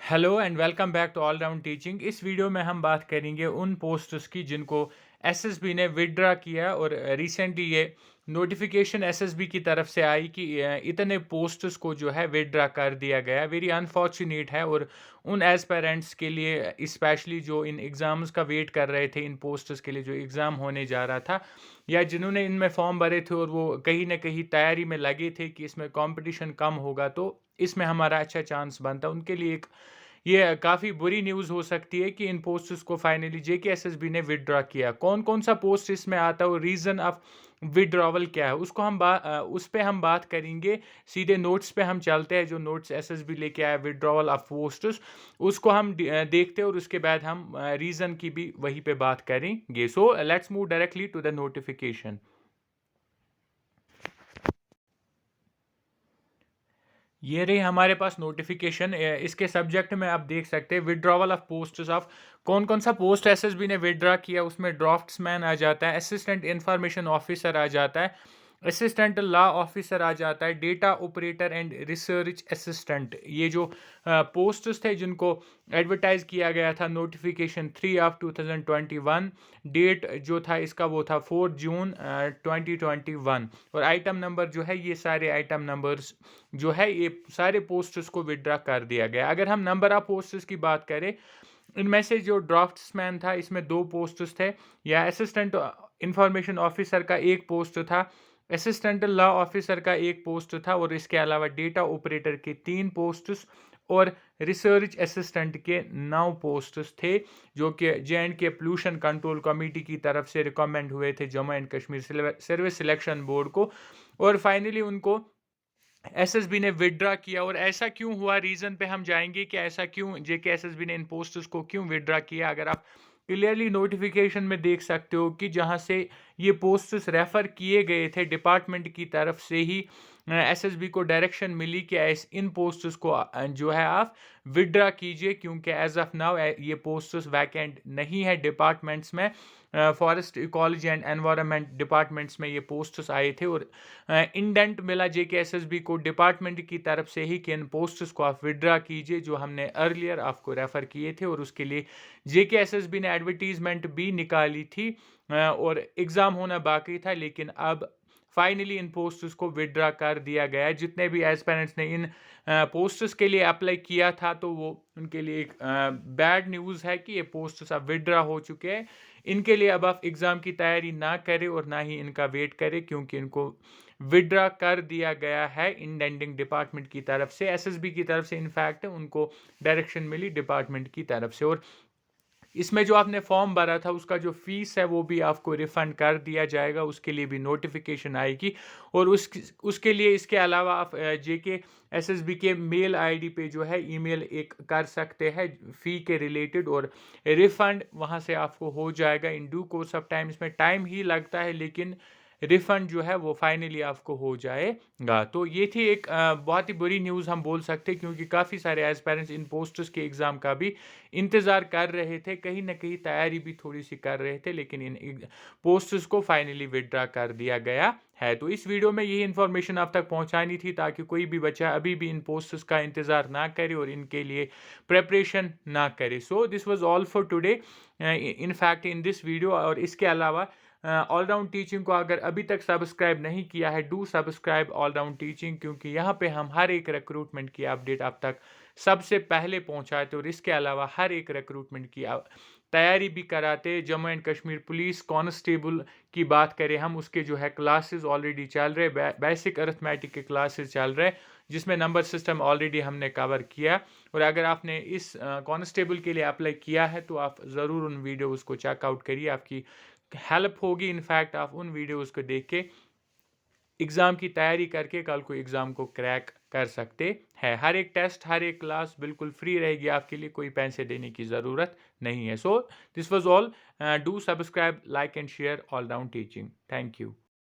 Hello and welcome back to all round teaching. इस वीडियो में हम बात करेंगे उन पोस्ट्स की जिनको एसएसबी ने विड्रा किया और रिसेंटली ये नोटिफिकेशन एसएसबी की तरफ से आई कि इतने पोस्ट्स को जो है विड्रा कर दिया गया। वेरी अनफॉर्चुनेट है और उन एस्पेरेंट्स के लिए स्पेशली जो इन एग्ज़ाम्स का वेट कर रहे थे, इन पोस्ट्स के लिए जो एग्ज़ाम होने जा रहा था या जिन्होंने इनमें फॉर्म भरे थे और वो कहीं ना कहीं तैयारी में लगे थे कि इसमें कंपटीशन कम होगा तो इसमें हमारा अच्छा चांस बनता, उनके लिए एक ये काफ़ी बुरी न्यूज़ हो सकती है कि इन पोस्ट्स को फाइनली जेकेएसएसबी ने विथड्रॉ किया। कौन-कौन सा पोस्ट इसमें आता है और रीज़न ऑफ विथड्रॉवल क्या है, उसको उस पे हम बात करेंगे। सीधे नोट्स पे हम चलते हैं, जो नोट्स एसएसबी लेके आया विथड्रॉवल ऑफ पोस्ट्स, उसको हम देखते हैं और उसके बाद हम रीज़न की भी वहीं पे बात करेंगे। So let's move directly to the notification. ये रही हमारे पास नोटिफिकेशन। इसके सब्जेक्ट में आप देख सकते हैं विड्रॉवल ऑफ पोस्ट्स ऑफ कौन कौन सा पोस्ट एसएसबी ने विड्रॉ किया। उसमें ड्राफ्ट्समैन आ जाता है, असिस्टेंट इंफॉर्मेशन ऑफिसर आ जाता है, असिस्टेंट लॉ ऑफिसर आ जाता है, data operator and research assistant. ये जो पोस्ट्स थे जिनको एडवर्टाइज किया गया था नोटिफिकेशन 3 of 2021, डेट जो था इसका वो था 4 जून 2021 और आइटम नंबर जो है ये सारे आइटम नंबर्स जो है ये सारे पोस्ट्स को विड्रा कर दिया गया। अगर हम नंबर ऑफ पोस्ट्स की बात करें, इनमें से जो ड्राफ्ट्समैन था इसमें 2 पोस्ट्स थे, या असिस्टेंट इंफॉर्मेशन ऑफिसर का एक पोस्ट था, असिस्टेंट लॉ ऑफिसर का एक पोस्ट था और इसके अलावा डेटा ऑपरेटर के 3 पोस्ट्स और रिसर्च असिस्टेंट के 9 पोस्ट्स थे, जो कि जे.एंड.के पोल्यूशन कंट्रोल कमेटी की तरफ से रिकमेंड हुए थे Jammu and Kashmir service selection board को, और फाइनली उनको एसएसबी ने विड्रा किया। और ऐसा क्यों हुआ, रीजन पे हम जाएंगे कि ऐसा क्यों जेके एसएसबी ने इन पोस्ट्स को क्यों विड्रा किया। अगर आप क्लियरली नोटिफिकेशन में देख सकते हो कि जहां से ये पोस्ट्स रेफर किए गए थे डिपार्टमेंट की तरफ से ही एसएसबी को डायरेक्शन मिली कि इन पोस्ट्स को जो है आप विड्रा कीजिए, क्योंकि एज ऑफ नाउ ये पोस्ट्स वैकेंट नहीं है डिपार्टमेंट्स में। Forest ecology and environment departments में ये पोस्ट्स आए थे और इंडेंट मिला जेकेएसएसबी को डिपार्टमेंट की तरफ से ही कि इन पोस्ट्स को आप विड्रा कीजिए, जो हमने अर्लियर आपको रेफर किए थे। और उसके लिए जेकेएसएसबी ने एडवर्टीजमेंट भी निकाली थी और एग्ज़ाम होना बाकी था, लेकिन अब फाइनली इन पोस्ट्स को विड्रा कर दिया गया है। जितने भी एस्पिरेंट्स ने इन पोस्ट्स के लिए अप्लाई किया था तो वो उनके लिए एक बैड न्यूज़ है कि ये पोस्ट्स अब विड्रा हो चुके हैं। इनके लिए अब आप एग्ज़ाम की तैयारी ना करें और ना ही इनका वेट करें, क्योंकि इनको विड्रा कर दिया गया है इंडेंटिंग डिपार्टमेंट की तरफ से, एसएसबी की तरफ से। इनफैक्ट उनको डायरेक्शन मिली डिपार्टमेंट की तरफ से। और इसमें जो आपने फॉर्म भरा था उसका जो फीस है वो भी आपको रिफंड कर दिया जाएगा, उसके लिए भी नोटिफिकेशन आएगी। और उसके लिए इसके अलावा आप जेके एसएसबी के मेल आईडी पे जो है ईमेल एक कर सकते हैं फ़ी के रिलेटेड, और रिफ़ंड वहाँ से आपको हो जाएगा in due course of time. इसमें टाइम ही लगता है, लेकिन रिफ़ंड जो है वो फाइनली आपको हो जाएगा। तो ये थी एक बहुत ही बुरी न्यूज़ हम बोल सकते हैं, क्योंकि काफ़ी सारे एस्पायरेंट्स इन पोस्ट्स के एग्ज़ाम का भी इंतज़ार कर रहे थे, कहीं ना कहीं तैयारी भी थोड़ी सी कर रहे थे, लेकिन इन पोस्ट्स को फाइनली विड्रा कर दिया गया है। तो इस वीडियो में यही इन्फॉर्मेशन आप तक पहुंचानी थी, ताकि कोई भी बच्चा अभी भी इन पोस्ट्स का इंतज़ार ना करे और इनके लिए प्रेपरेशन ना करे। So this was all for today in fact in this video. और इसके अलावा ऑलराउंड टीचिंग को अगर अभी तक सब्सक्राइब नहीं किया है, डू सब्सक्राइब ऑलराउंड टीचिंग, क्योंकि यहाँ पे हम हर एक रिक्रूटमेंट की अपडेट आप तक सबसे पहले पहुँचाते और इसके अलावा हर एक रिक्रूटमेंट की तैयारी भी कराते। Jammu and Kashmir police constable की बात करें हम, उसके जो है क्लासेस ऑलरेडी चल रहे, बेसिक अरिथमेटिक के क्लासेस चल रहे, जिसमें नंबर सिस्टम ऑलरेडी हमने कवर किया। और अगर आपने इस कांस्टेबल के लिए अप्लाई किया है तो आप ज़रूर उन वीडियोज़ को चेकआउट करिए, आपकी हेल्प होगी। इनफैक्ट आप उन वीडियोज़ को देख के एग्ज़ाम की तैयारी करके कल को एग्ज़ाम को क्रैक कर सकते हैं। हर एक टेस्ट, हर एक क्लास बिल्कुल फ्री रहेगी आपके लिए, कोई पैसे देने की ज़रूरत नहीं है। So this was all. Do subscribe, like and share all round teaching. Thank you.